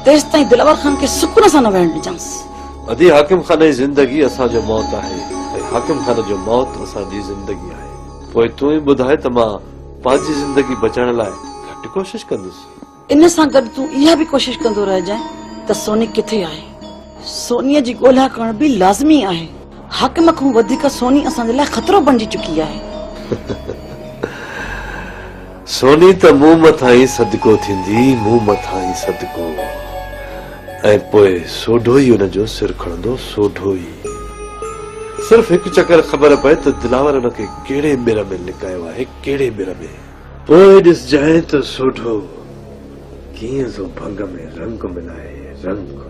तेस ताईं दिलवर खान के सुकून सां न वेहण ॾिजांस। अदी हाकिम खान जी जिंदगी असांजो मौत आहे, हाकिम खान जो मौत असांजी जिंदगी आहे। पोइ तू ही ॿुधाए त मां पंहिंजी जिंदगी बचाइण लाइ घटि कोशिश कंदुसि। इन सां गॾु तूं इहा बि कोशिश कंदो रहिजांइ त सोनी किथे आहे। सोनीअ जी ॻोल्हा करण बि लाज़मी आहे। हाकिम खां वधीक सोनी असांजे लाइ खतरो बणिजी चुकी आहे। सोनी त मूं मथां ई सदको थींदी, मूं मथां ई सदको, ऐं पोइ सोढो ई हुनजो सिर खणंदो, सोढो ई। सिर्फ हिकु चकर ख़बर पए त दिलावर हुनखे कहिड़े मिर में लिकायो आहे, कहिड़े मिर में। पोइ ॾिसजांइ त सोढो कीअं जो भंग में रंग मिलाए, रंग।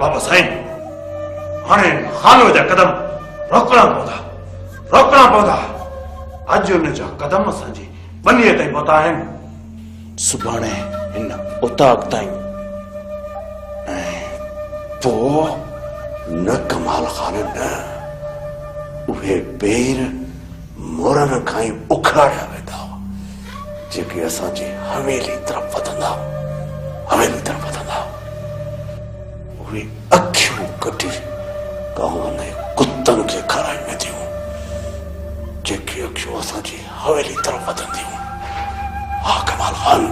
बाबा साईं, हाणे खानो जा कदम रोकना पवंदा। अॼु हुन जा कदम असांजी बनीअ ताईं पहुता आहिनि, सुभाणे हिन उताक ताईं, ऐं पोइ न कमाल खान न, उहे पेर मोरनि खां ई उखड़ाया वेंदा जेके असांजी हवेली तरफ़ वधंदा। उहे अखियूं कढी गांव में कुत्तनि खे खाराए वेंदियूं, जेके अखियूं असांजी हवेली तरफ़ वधंदियूं। हा कमाल खान।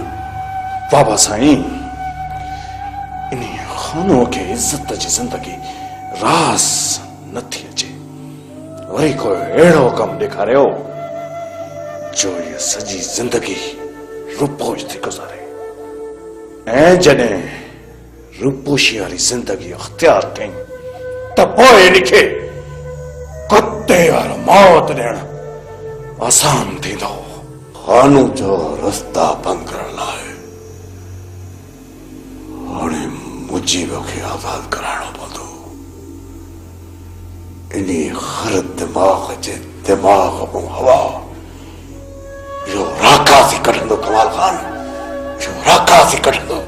बाबा साईं, इन खानो खे इज़त जी ज़िंदगी रास नथी अचे, वरी कोई अहिड़ो कमु ॾेखारियो जो ये सॼी ज़िंदगी रुपोश थी गुज़ारे, ऐं जॾहिं रूपोशी वारी जिंदगी अख्तियार कई त पोइ इनखे कुत्ते वारो मौत ॾियणु आसान थींदो। खानू जो रस्ता बंदि करण लाइ हाणे मुजीब खे आज़ाद कराइणो पवंदो। इन हर दिमाग़ जे दिमाग़ मां हवा इहो राकासी कढंदो कमाल खान, इहो राकासी कढंदो।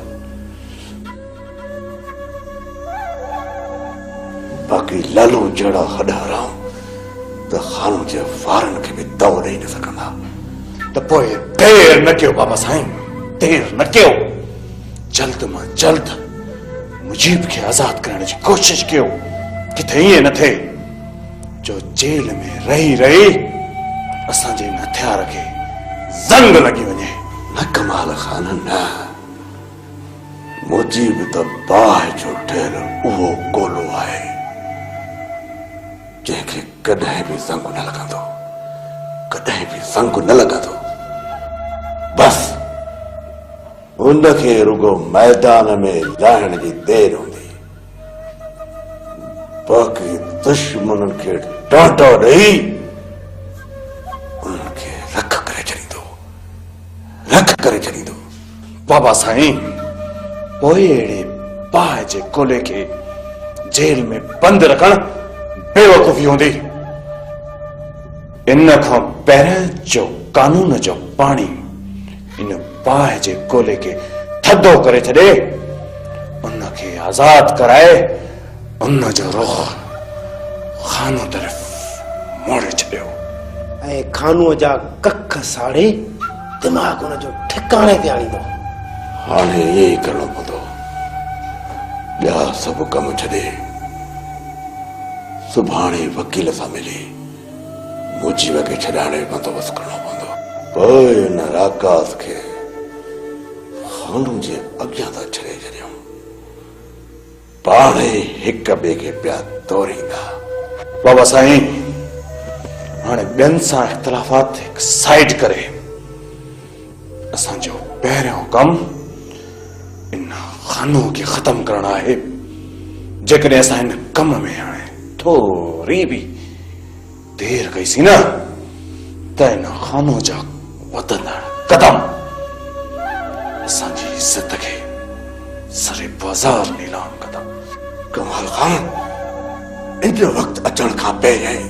बाक़ी लालू जड़ा हड हराम त खानू जे वारनि खे बि दव ॾेई न सघंदा। त पोइ देर न कयो बाबा साईं, देर न कयो, जल्द मां जल्द मुजीब खे आज़ाद करण जी कोशिश कयो। किथे ईअं न थिए जो जेल में रही रही असांजे इन हथियार खे ज़ंग लॻी वञे। न कमाल खान न, मुजीब त बाहि जो ठहियल उहो गोलो आहे जंहिंखे कॾहिं बि ज़ंग न लॻंदो, कॾहिं बि ज़ंग न लॻंदो। बस उनखे रुगो मैदान में लहण जी देर हूंदी, बाक़ी दुश्मननि खे डांटो ॾेई उन्हनि खे रख करे छॾींदो, रख करे छॾींदो। बाबा साईं, पोइ अहिड़े बाहि जे कोले खे जेल में बंदि रखण बेवकूफ़ी हूंदी। इन खां पहिरियों जो कानून जो पाणी इन बाहि जे कोले खे थधो करे छॾे, उनखे आज़ाद कराए उन जो रुख खानो तरफ़ मोड़े छॾियो ऐं खानूअ जा कख साड़े दिमाग़ उन जो ठिकाणे ते आणींदो। हाणे इहे ई करणो पवंदो। ॿिया सभु कम छॾे सुभाणे वकील सां मिली मुजीब खे छॾाइण जो बंदोबस्तु करणो पवंदो। पोइ हिन राकास खे खानू जे अॻियां था छॾे छॾियूं, पाण ई हिक ॿिए खे पिया तोड़ींदा। बाबा साईं, हाणे ॿियनि सां इख़्तिलाफ़ात हिकु साइड करे असांजो पहिरियों कमु इन खानो खे ख़तम करणु आहे। जेकॾहिं असां हिन कम में हाणे थोरी बि देर कईसीं न त इन खानो जा वधंदड़ कदम असांजी इज़त खे सरे बाज़ार नीलाम कंदा। कमाल खान, इन वक़्तु अचण खां पहिरियों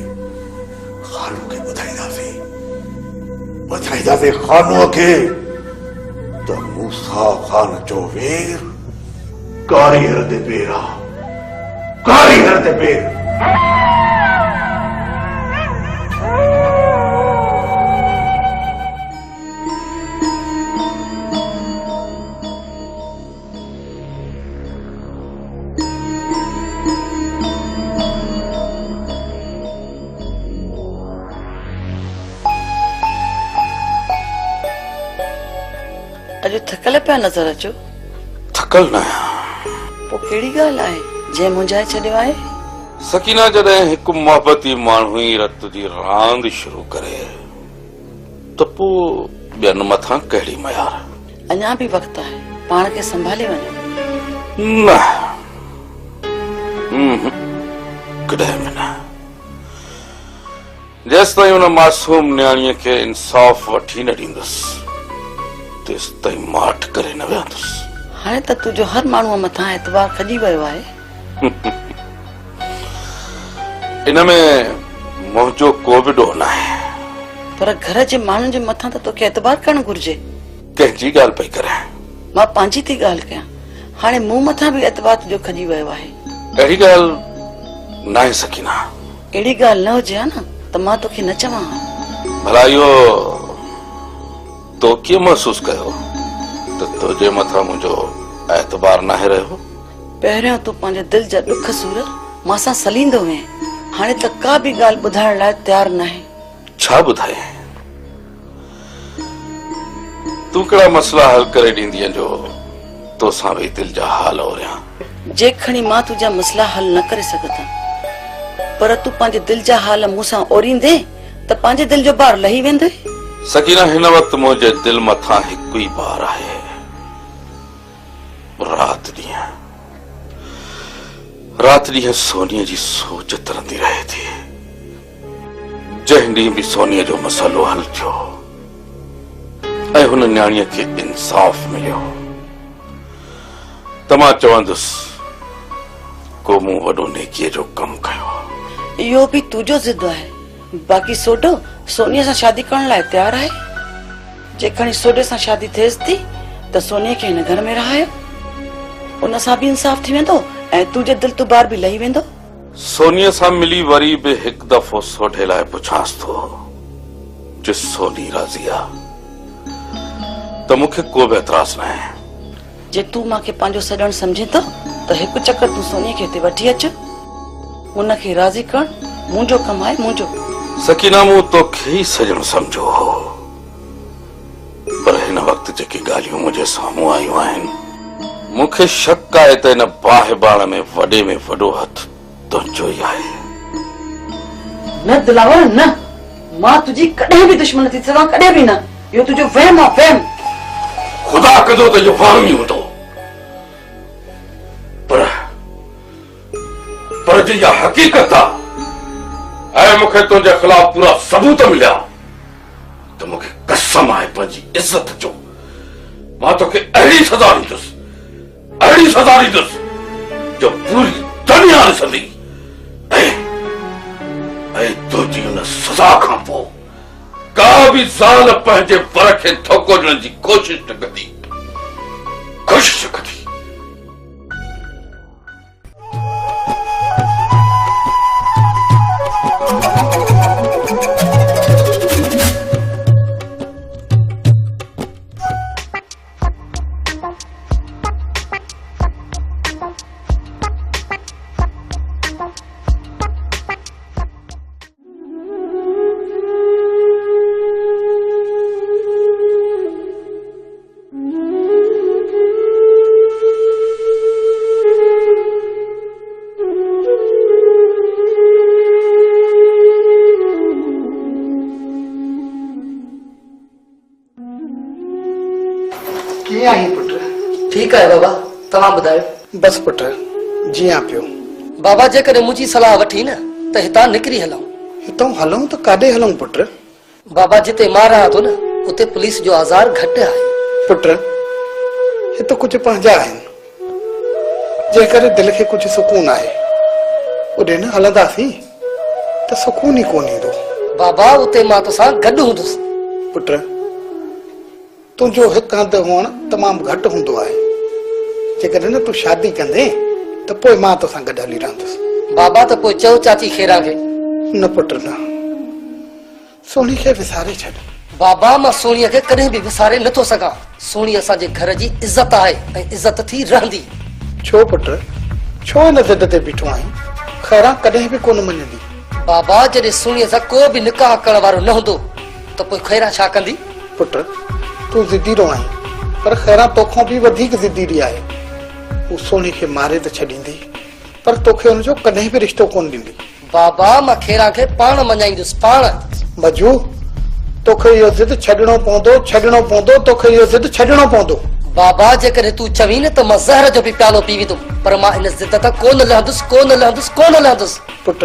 खानू खे ॿुधाईंदासीं खानूअ खे त मूसा खान जो वीर कारीगर ते पेर आहे, कारीगर ते पेर। अॼु थकल पिया नज़र अचो। थकल न पोइ कहिड़ी ॻाल्हि आहे जंहिं मुंझाए छॾियो आहे? सकीना जॾहिं हिकु मोहबती माण्हू ई रत जी रांदि शुरू करे त पोइ ॿियनि मथां कहिड़ी मयार? अञा बि वक़्तु आहे, पाण खे संभाले वञो। न, कॾहिं बि न। जेसि ताईं हुन मासूम न्याणीअ खे इंसाफ़ वठी न ॾींदुसि तेसि ताईं माठ करे न विहंदुसि। हाणे त तुंहिंजो हर माण्हूअ मथां एतबार खॼी वियो आहे। इन में मुंहिंजो को बि ॾोह न आहे। पर घर जे माण्हुनि जे मथां त तोखे एतबार करणु घुर्जे। कंहिंजी ॻाल्हि पई करे? मां पंहिंजी थी ॻाल्हि कयां। हाणे मूं मथां बि एतबार तुंहिंजो खॼी वियो आहे। अहिड़ी ॻाल्हि न आहे सकीना। अहिड़ी ॻाल्हि न हुजे हा न त मां तोखे न चवां। भला इहो तो कीअं महसूस कयो त तुंहिंजे मथां मुंहिंजो एतबार नाहे रहियो? पहिरियों तूं पंहिंजे दिल जा ॾुख सूर मां सां सलींदो वएं, हाणे त का बि ॻाल्हि ॿुधाइण लाइ तयार न आहे। छा ॿुधाए? तूं कहिड़ा मसला हल करे ॾींदीअ जो तोसां बि दिल जा हाल ओरियां। जे खणी मां तुंहिंजा मसला हल न करे सघंदा, पर तूं पंहिंजे दिल जा हाल मूंसां ओरींदे त पंहिंजे दिल जो भार लही वेंदो। सकीना, हिन वक़्तु मुंहिंजे दिल मथां हिकु ई भार आहे, रात ॾींहुं सोनीअ जी सोच तरंदी रहे थी। जंहिं ॾींहुं बि सोनीअ जो मसइलो हल थियो ऐं हुन न्याणीअ खे इंसाफ़ मिलियो त मां चवंदुसि को मूं वॾो नेकीअ जो कमु कयो। इहो बि तुंहिंजो ज़िद आहे। बाक़ी सोडो सोनीअ सां शादी करण लाइ तयार आहे। जेकॾहिं सोडे सां शादी थिएसि थी त सोनीअ खे हिन घर में रहायो, उन सां बि इंसाफ़ थी वेंदो ऐं तुंहिंजे दिल तू बार बि लही वेंदो। सोनीअ सां मिली वरी बि हिकु दफ़ो सोढे लाइ पुछांसि थो जे सोनी राज़ी आहे त मूंखे को बि एतराज़ न आहे। जे तूं मूंखे पंहिंजो सॼण समझे थो त हिकु चकर तूं सोनीअ खे हिते वठी अच, उनखे राज़ी करण मुंहिंजो कमु आहे, मुंहिंजो। सकीना, मूं तोखे ई सॼण समझो हो, पर हिन वक़्तु जेके ॻाल्हियूं मुंहिंजे साम्हूं आयूं आहिनि, मूंखे शक आहे त हिन बाहि बाण में वॾे में वॾो हथ तुंहिंजो ई आहे। न दिलावर न, मां तुझी कॾहिं बि दुश्मन थी सघां, कॾहिं बि न। इहो तुंहिंजो वहम आहे, वहम। खुदा कदो त इहो वहम ई हूंदो, पर जे इहा हक़ीक़त आहे ऐं मूंखे तुंहिंजे ख़िलाफ़ पूरा सबूत मिलिया त मूंखे कसम आहे पंहिंजी इज़त जो, मां तोखे अहिड़ी सज़ा ॾींदुसि, अहिड़ी सज़ा ॾींदुसि जो पूरी दुनिया ॾिसंदी। ऐं तुंहिंजी हुन सज़ा खां पोइ का बि ज़ाल पंहिंजे वर खे धोखो ॾियण जी कोशिश न कंदी, कोशिश न कंदी। ठीक है बाबा, तव्हां ॿुधायो। बस पुट जीअं पियो। बाबा जेकॾहिं मुंहिंजी सलाह वठी न त हितां निकिरी हलूं। हितां हलूं त काॾे हलूं पुट? बाबा जिते मां रहां थो न उते पुलिस जो आज़ार घटि आहे। पुट हिते कुझु पंहिंजा आहिनि, जेकर दिलि खे कुझु सुकून आहे ओॾे न हलंदासीं त सुकून ई कोन ईंदो। बाबा उते मां तोसां गॾु हूंदुसि। पुट तुंहिंजो हिकु हंधि हुअण तमामु घटि हूंदो आहे, जेकॾहिं न तूं शादी कंदे त पोइ मां तोसां गॾु हली रहंदुसि। बाबा त पोइ चओ चाची खेरा खे। न पुट न, सोनी खे विसारे छॾ। बाबा मां सोनीअ खे कॾहिं बि विसारे नथो सघां। सोनी असांजे घर जी इज़त आहे ऐं इज़त थी रहंदी। छो पुट, छो हिन ज़िद ते बीठो आहीं? खैरा कॾहिं बि कोन मञंदी। बाबा जॾहिं सोनीअ सां को बि निकाह करण वारो न हूंदो त पोइ खैरा छा कंदी? पुट तूं ज़िदीरो आहीं, पर खैरा तोखां बि वधीक ज़िदीरी आहे। हू सोनी खे मारे त छॾींदी, पर तोखे हुनजो कॾहिं बि रिश्तो कोन ॾींदी। बाबा मां खेरा खे पाण मञाईंदुसि, पाण। मजू तोखे इहो ज़िद छॾणो पवंदो, छॾणो पवंदो, तोखे इहो ज़िद छॾणो पवंदो। बाबा जेकॾहिं तूं चवीं न त मां ज़हर जो बि प्यालो पी वेंदुमि, पर मां इन ज़िद तां कोन लहंदुसि, कोन लहंदुसि, कोन लहंदुसि। पुट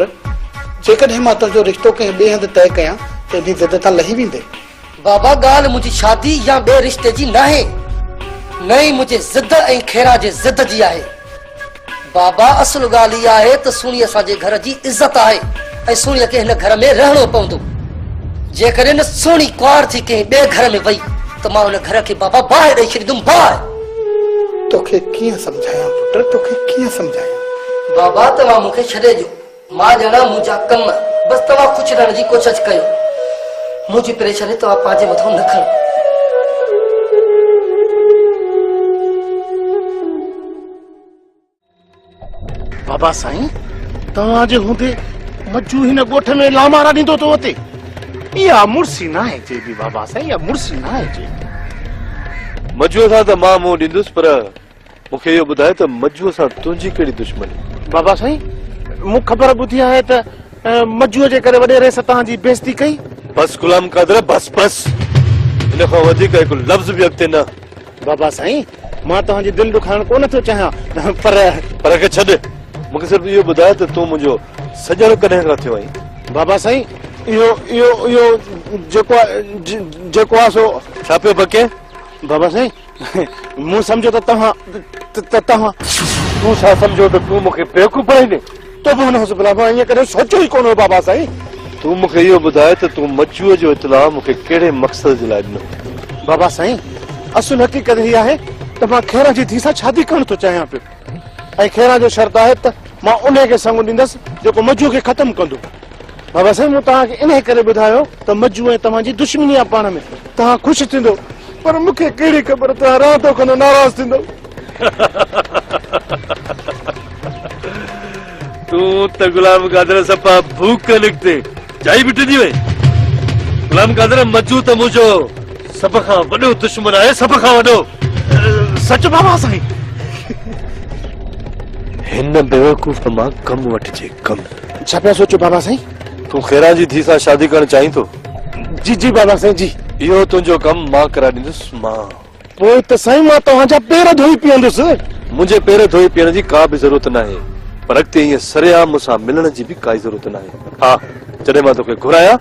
जेकॾहिं मां तुंहिंजो रिश्तो कंहिं ॿिए हंधि तय कयां त इन ज़िद तां लही वेंदे। बाबा ॻाल्हि मुंहिंजी शादी या ॿिए रिश्ते जी न आहे, न ई मुंहिंजे ज़िद ऐं खेरा जे ज़िद जी आहे। बाबा असुल ॻाल्हि इहा आहे त सुणी असांजे घर जी इज़त आहे ऐं सुणीअ खे हिन घर में रहणो पवंदो। जेकॾहिं न सुणी कुंवार थी कंहिं ॿिए घर में वई त मां हुन घर खे बाबा बाहि ॾेई छॾींदुमि, बाहि। तोखे कीअं सम्झायां पुट, तोखे कीअं सम्झायां? बाबा तव्हां मूंखे छॾे ॾियो, मां ॼाणा मुंहिंजा कम, बसि तव्हां ख़ुशि रहण जी कोशिशि कयो। मुंहिंजी परेशानी तव्हां पंहिंजे मथां न खणो। बाबा साईं तव्हांजे हूंदे मज्जू हिन ॻोठ में लामारा ॾींदो तो अते। इहा मुर्सी न आहे जे बि बाबा साईं, इहा मुर्सी न आहे जे। मज्जूअ सां त मां मुंहुं ॾींदुसि, पर मूंखे इहो ॿुधाए त मज्जूअ सां तुंहिंजी कहिड़ी दुश्मनी? बाबा साईं मूं ख़बर ॿुधी आहे त मज्जूअ जे करे वॾेरे सां तव्हांजी बेइज़ती कई। बस गुलाम कादर, बस बस, इन खां वधीक हिकु लफ़्ज़ बि अॻिते न। बाबा साईं मां तव्हांजी दिलि ॾुखाइण कोन थो चाहियां, पर खे छॾ, मूंखे सिर्फ़ु इहो ॿुधाए त तूं मुंहिंजो सॼण कॾहिं खां थियो आहीं? बाबा साईं इहो जेको आहे सो छा पियो बके? बाबा साईं मूं सम्झो त तव्हां तूं छा सम्झो त तूं मूंखे बेवकूफ़ ॿुधाईंदे? तो बि हुन सुबुह ईअं करे सोचियो ई कोन हो बाबा साईं। तूं मूंखे इहो ॿुधाए त तूं मज्जूअ जो इतलाउ मूंखे कहिड़े मक़सद जे लाइ ॾिनो? बाबा साईं असुल हक़ीक़त हीअ आहे त मां खेरा जी धीउ सां शादी करण थो चाहियां पियो, ऐं खेरा जो शर्त आहे त मां उन खे संग ॾींदसि जेको मज्जू खे ख़तमु कंदो। बाबा साईं मूं तव्हांखे इन करे ॿुधायो त मज्जू ऐं तव्हांजी दुश्मनी आहे पाण में, तव्हां ख़ुशि थींदो, पर मूंखे कहिड़ी ख़बर तव्हां रातो खन नाराज़ थींदो। तूं त गुलाम कादर सफ़ा भूख निकिते चाई बिटजी वई। गुलाम कादर मज्जू त मुंहिंजो सभ खां वॾो दुश्मन आहे, सभ खां वॾो। सच बाबा साईं? हिन बेवकूफ़ मां कम वठिजे, कम। छा पिया सोचो बाबा साईं? तू खैरा जी थी सां शादी करण चाहीं तो? जी जी बाबा साईं जी। इहो तुंहिंजो कम मां कराए ॾींदुसि मां। पोइ त साईं मां तव्हांजा पेर धोई पीअंदुसि। मुंहिंजे पेर धोई पीअण जी का बि ज़रूरत नाहे, पर अॻिते ईअं सरेआम मूंसां मिलण जी बि काई ज़रूरत नाहे। हा, जॾहिं मां तोखे घुरायां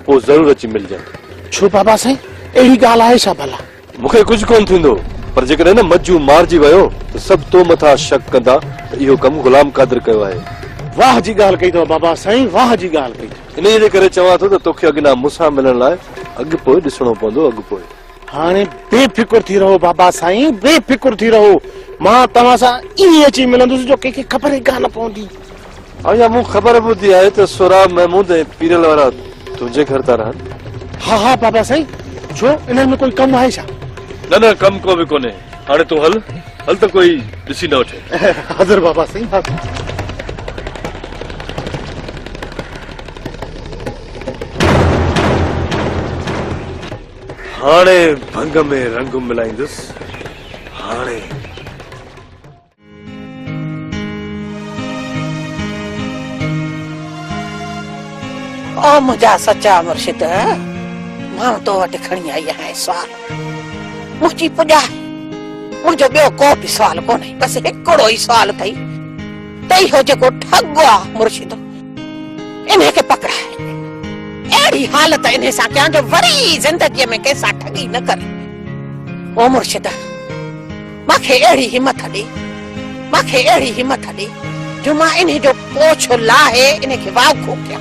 पोइ ज़रूर अची मिलजांइ। छो बाबा साईं, अहिड़ी ॻाल्हि आहे छा भला? मूंखे कुझु कोन थींदो, पर जेकॾहिं न मज्जू मारिजी वियो त सभु तो मथां शक कंदा त इहो कमु गुलाम क़ादिर कयो आहे। वाह जी ॻाल्हि कई अथव बाबा साईं, वाह जी ॻाल्हि कई। इन जे करे चवां थो त तोखे अॻियां मूंसां मिलण लाइ अॻु पोइ ॾिसणो पवंदो, अॻु पोइ। हाणे बेफिकुर थी रहो बाबा साईं, बेफिकुर थी रहो। मां तव्हां सां ईअं अची मिलंदुसि जो कंहिंखे ख़बर ई कान पवंदी। अञा मूं ख़बर ॿुधी आहे त सोराब महमूद ऐं पीरल वारा तुंहिंजे घर था रहनि। हा हा बाबा साईं, छो इन्हनि में कोई कमु आहे छा? न न, कमु को बि कोन्हे। हाणे तूं हल हल त कोई ॾिसी न वठे। हाज़िर बाबा साईं, हाज़िर। हाणे भंग में रंग मिलाईंदुसि। हाणे ओ मुंहिंजा सच्चा मुर्शिद, मां तो वटि खणी आई आहियां सुवाल। मुंहिंजी पुॼा, मुंहिंजो ॿियो को बि सुवाल कोन्हे, बसि हिकिड़ो ई सुवाल अथई त इहो जेको ठग आहे मुर्शिद, इनखे पकड़ाए। अहिड़ी हालत इन सां कयां जो वरी ज़िंदगीअ में कंहिंसां ठगी न करे। ओ मुर्शिद, मूंखे अहिड़ी हिमत ॾे, मूंखे अहिड़ी हिमत ॾे जो मां इन जो पोछ लाहे इनखे वाखो कयां।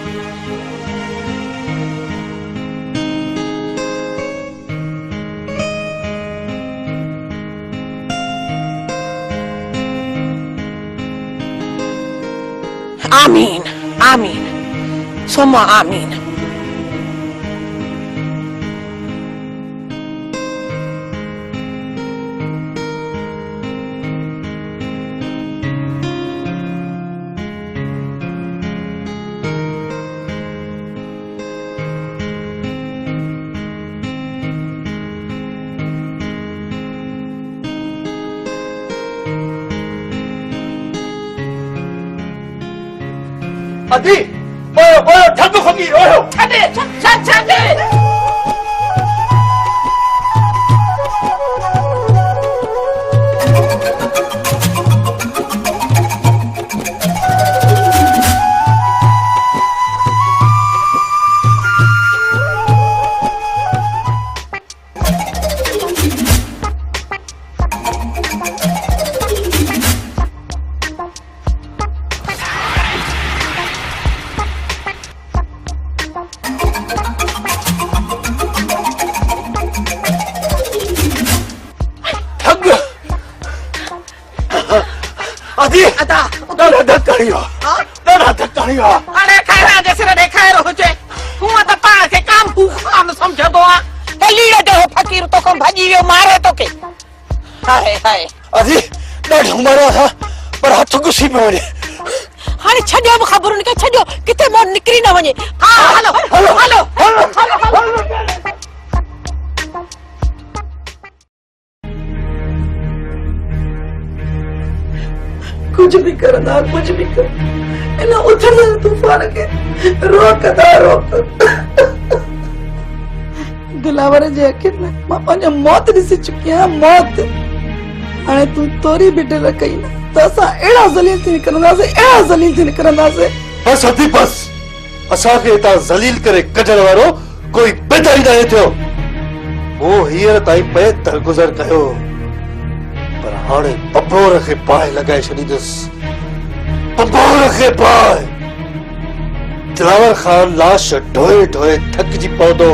आमीन आमीन सुम्मा आमीन। अदी ओयो ओयो ठग फकी ओयो छॾे छॾे। अदी अदा दादा धक्काड़ियो दादा धक्काड़ियो। अरे खैरा जे सिर ॾे खैर हुजे, हूअं त पाण खे काम कान सम्झंदो आहे। हे लीड़े जो फकीर तो को भॼी वियो मारे तोखे। हाय हाय अदी ॾाढो मारियो था पर हथ घुसी पियो वञे। हाणे छॾियो बि ख़बरुनि खे, छॾियो किथे मों निकिरी न वञे। हा हलो हलो हलो हलो। कुछ भी करना, कुछ भी कर, इन उथड़े तूफान के रोकदा रोक। दिलावर जे अखियुनि में मां पंहिंजो मौत ॾिसी चुकी आहियां, मौत। हाणे तूं तोरी बि दिलि कई न त असां अहिड़ा ज़लील थी निकिरंदासीं, अहिड़ा ज़लील थी निकिरंदासीं। बस अदी बस, असांखे हितां ज़लील करे कढण वारो कोई बेदारी न थियो। मूं हींअर ताईं पे दरगुज़र कयो, पर हाणे बबोर खे पाए लॻाए छॾींदुसि, बबोर खे पाए। दिलावर खान लाश ढोए ढोए थकिजी पवंदो,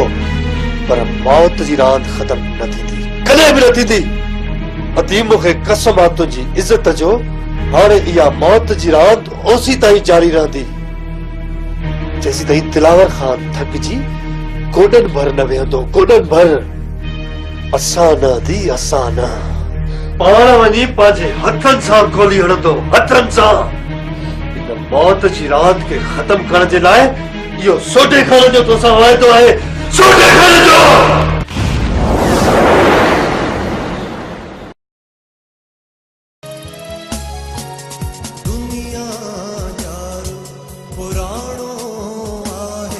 पर मौत जी रांदि ख़तम न थींदी, कॾहिं बि न थींदी। अदी मूंखे कसम आहे तुंहिंजी इज़त जो, हाणे इहा मौत जी रांदि ओसी ताईं जारी रहंदी जेसी ताईं दिलावर खान थकिजी गोॾनि भर न वेहंदो, गोॾनि भर। असां न दी, असां न, पाण वञी पंहिंजे हथनि सां गोली हणंदो, हथनि सां। इन मौत जी रांदि खे ख़तम करण जे लाइ इहो सोटे खाने जो तोसां वाइदो आहे, सोटे खाने जो। दुनिया यार पुराणो आहे।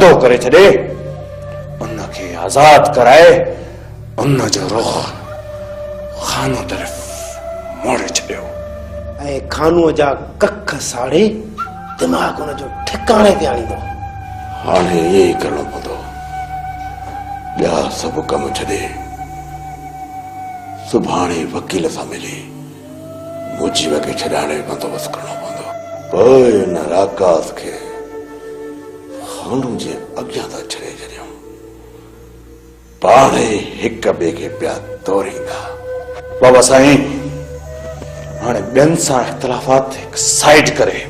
थधो करे छॾे उनखे आज़ाद कराए उन जो रुख खानो तरफ़ मोड़े छॾियो ऐं खानूअ जा कख साड़े दिमाग़ उन जो ठिकाणे ते आणींदो। हाणे ये ही करणो पवंदो। ॿिया सभु कम छॾे सुभाणे वकील सां मिली मुजीब खे छॾाइण जो बंदोबस्तु करणो पवंदो। पोइ हिन राकास खे खानू जे अॻियां था छॾे छॾियूं। पाण ई हिक ॿिए खे पिया तोरींदा। बाबा साईं हाणे ॿियनि सां इख़्तिलाफ़ात हिकु साइड करे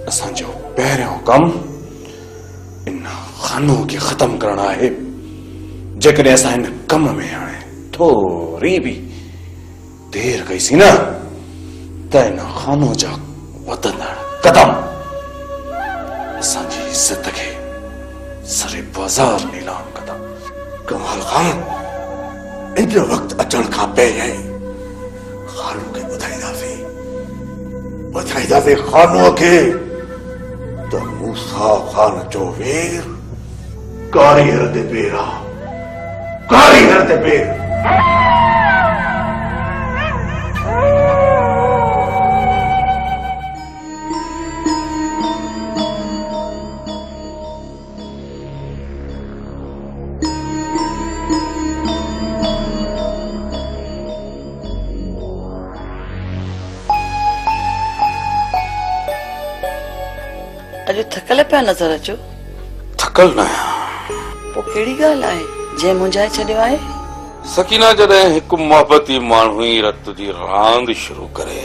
असांजो पहिरियों कमु इन खानो खे ख़तम करणु आहे। जेकॾहिं असां हिन कम में हाणे थोरी बि देर कईसीं न त इन खानो जा वधंदड़ कदम असांजी इज़त खे सरे बाज़ार नीलाम कंदा। कमाल खान इन वक़्तु अचण खां पहिरियों खानू खे ॿुधाईंदासीं खानूअ खे त मूसा खान जो वीर कारीगर ते पेर आहे। कारीगर ते पेर। अॼु थकल पिया नज़र अचो। थकल न पोइ कहिड़ी ॻाल्हि आहे जंहिं मुंझाए छॾियो आहे? सकीना जॾहिं हिकु मोहबती माण्हू ई रत जी रांदि शुरू करे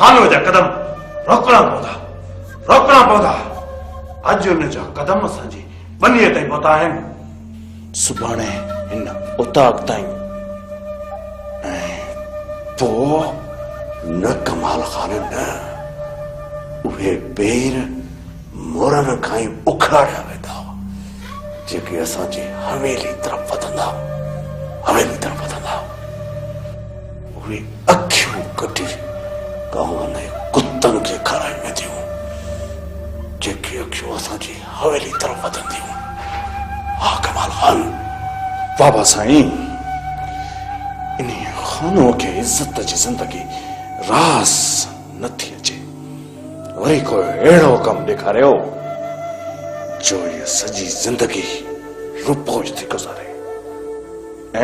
खानो जा कदम रोकना पवंदा। अॼु हुन जा कदम असांजी बनीअ ताईं पहुता आहिनि। सुभाणे हिन उताक ताईं ऐं पोइ न कमाल खान न उहे पेर मोरनि खां ई उखाड़िया वेंदा जेके असांजी हवेली तरफ़ वधंदा। उहे अखियूं कढी गांव में कुत्तनि खे खाराए वेंदियूं जेके अखियूं असांजी हवेली तरफ़ वधंदियूं। हा कमाल खान। बाबा साईं इन खानो खे इज़त जी ज़िंदगी रास नथी अचे। वरी कोई अहिड़ो कमु ॾेखारियो जो ये सॼी ज़िंदगी रूपोश थी गुज़ारे।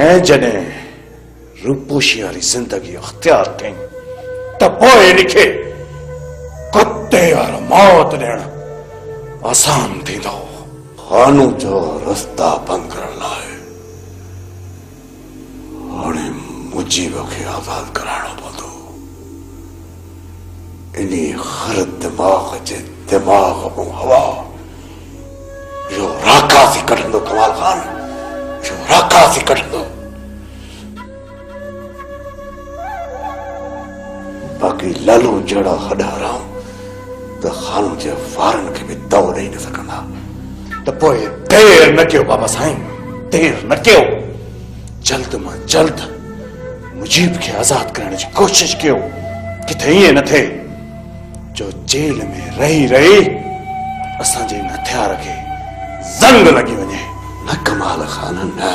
ऐं जॾहिं रूपोशी वारी ज़िंदगी अख़्तियार कई त पोइ इनखे कुत्ते वारो मौत ॾियणु आसान थींदो। खानू जो रस्ता बंदि करण लाइ हाणे मुजीब खे आज़ाद कराइणो पवंदो। इन हर दिमाग़ जे दिमाग़ में हवा इहो राकासी कढंदो। कमाल खान इहो राकासी कढंदो। बाक़ी लालू जहिड़ा हॾाराम त खानू जे वारनि खे बि दव ॾेई न सघंदा। त पोइ देर न कयो बाबा साईं, देर न कयो। जल्द मां जल्द मुजीब खे आज़ाद करण जी कोशिश कयो। किथे ईअं न थिए जो जेल में रही रही असांजे इन हथियार खे ज़ंग लॻी वञे। न कमाल खान न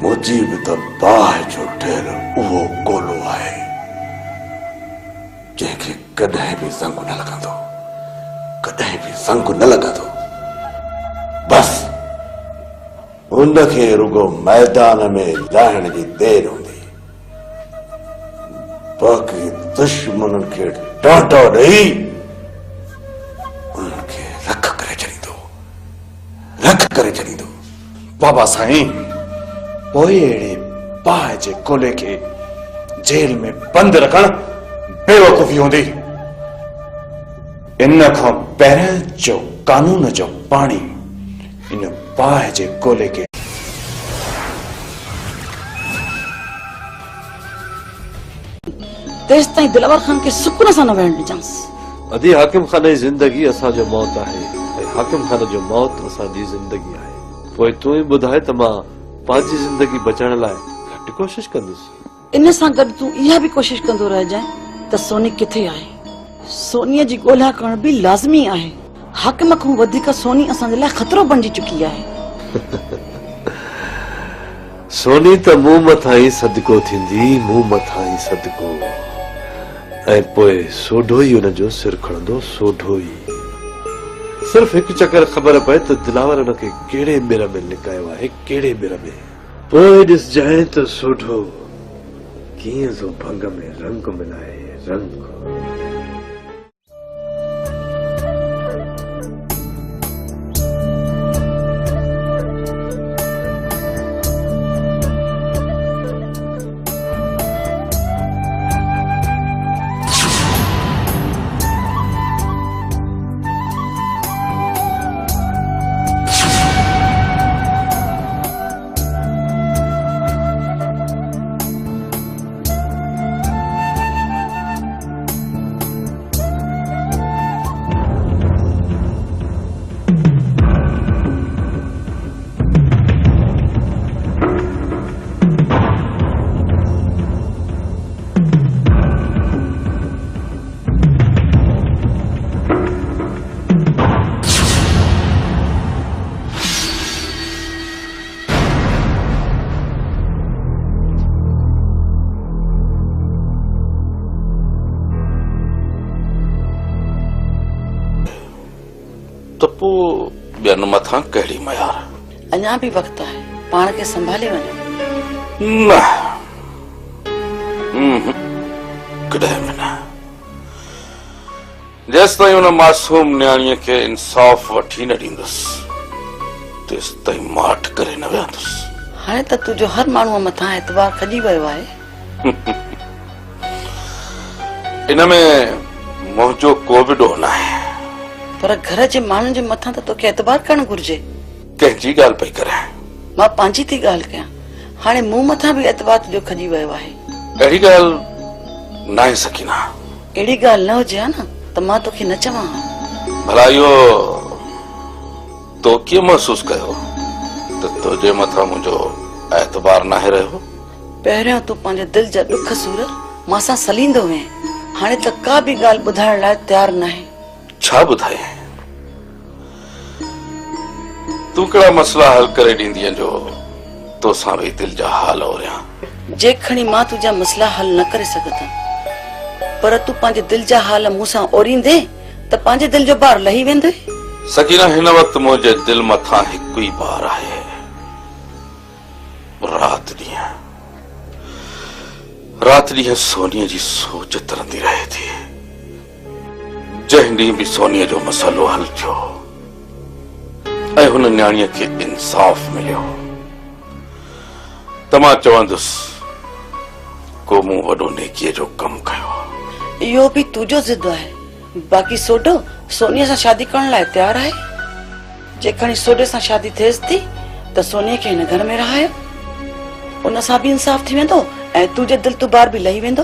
मुजीब त बाहि जो ठहियल उहो गोलो आहे जंहिंखे कॾहिं बि ज़ंग न लॻंदो, कॾहिं बि ज़ंग न लॻंदो। बस उनखे रुगो मैदान में लहण जी देरि हूंदी, बाक़ी दुश्मन खे टांटा ॾेई उन्हनि खे रख करे छॾींदो, रख करे छॾींदो। बाबा साईं, पोइ अहिड़े बाहि जे कोले खे जेल में बंदि रखण बेवकूफ़ी हूंदी। इन खां पहिरियों जो कानून जो पाणी इन बाहि जे कोले खे तेस ताईं दिलवर खान के सुकून सां न वेहण ॾिजांसि। अदी हाकिम खान जी जिंदगी असांजो मौत आहे ऐं हाकिम खान जो मौत असांजी जिंदगी आहे। पोइ तूं ई ॿुधाए त मां पंहिंजी जिंदगी बचाइण लाइ घटि कोशिश कंदुसि। इन सां गॾु तूं इहा बि कोशिश कंदो रहिजांइ त सोनी किथे आहे। सोनीअ जी ॻोल्हा करण बि लाज़मी आहे। हाकिम खां वधीक सोनी असांजे लाइ ख़तरो बणिजी चुकी आहे। सोनी त मूं मथां ई सदको थींदी, मूं मथां ई सदको, ऐं पोइ सोढो ई हुनजो सिर खणंदो, सोढो ई। सिर्फ हिकु चकर ख़बर पए त दिलावर हुनखे कहिड़े ॿिर में लिकायो आहे, कहिड़े ॿिर में। पोइ ॾिसजांइ त सोढो कीअं जो भंग में रंग मिलाए, रंग। तो पोइ ॿियनि मथां कहिड़ी मयार? अञा बि वक़्तु आहे, पाण खे संभाले वञो। न, कॾहिं बि न। जेसि ताईं हुन मासूम न्याणीअ खे इंसाफ़ वठी न ॾींदुसि तेसि ताईं माठ करे न विहंदुसि। हाणे त तुंहिंजो हर माण्हूअ मथां एतबार खॼी वियो आहे। इन में मुंहिंजो को बि ॾोह न आहे। पर घर जे माण्हुनि जे मथां त तोखे एतबार करणु घुर्जे। कंहिंजी ॻाल्हि पई करे? मां पंहिंजी थी ॻाल्हि कयां। हाणे मूं मथां बि एतबार तुंहिंजो खॼी वियो आहे। अहिड़ी ॻाल्हि न आहे सकीना। अहिड़ी ॻाल्हि न हुजे हा न त मां तोखे न चवां हा। भला इहो तो कीअं महसूस कयो त तुंहिंजे मथां मुंहिंजो एतबार नाहे रहियो? पहिरियों तूं पंहिंजे दिलि जा ॾुख सूर मां सां सलींदो वएं। हाणे त का बि ॻाल्हि ॿुधाइण लाइ तयार न आहे। छा ॿुधाए? तूं कहिड़ा मसला हल करे ॾींदीअ जो तोसां बि दिलि जा हाल ओरियां। जे खणी मां तुंहिंजा मसला हल न करे सघंदमि, पर तूं पंहिंजे दिलि जा हाल मूंसां ओरींदे त पंहिंजे दिलि जो भार लही वेंदो। सकीना, हिन वक़्तु मुंहिंजे दिलि मथां हिकु ई भार आहे, रात ॾींहुं सोनीअ जी सोच तरंदी रहे थी। जंहिं ॾींहुं बि सोनीअ जो मसइलो हल थियो ऐं हुन न्याणीअ खे इंसाफ़ मिलियो त मां चवंदुसि को मूं वॾो नेकीअ जो कमु कयो। इहो बि तुंहिंजो ज़िद आहे। बाक़ी सोडो सोनीअ सां शादी करण लाइ तयार आहे। जेकॾहिं सोडे सां शादी थिएसि थी त सोनीअ खे हिन घर में रहायो। उन सां बि इंसाफ़ थी वेंदो ऐं तुंहिंजे दिलि तुबार बि लही वेंदो।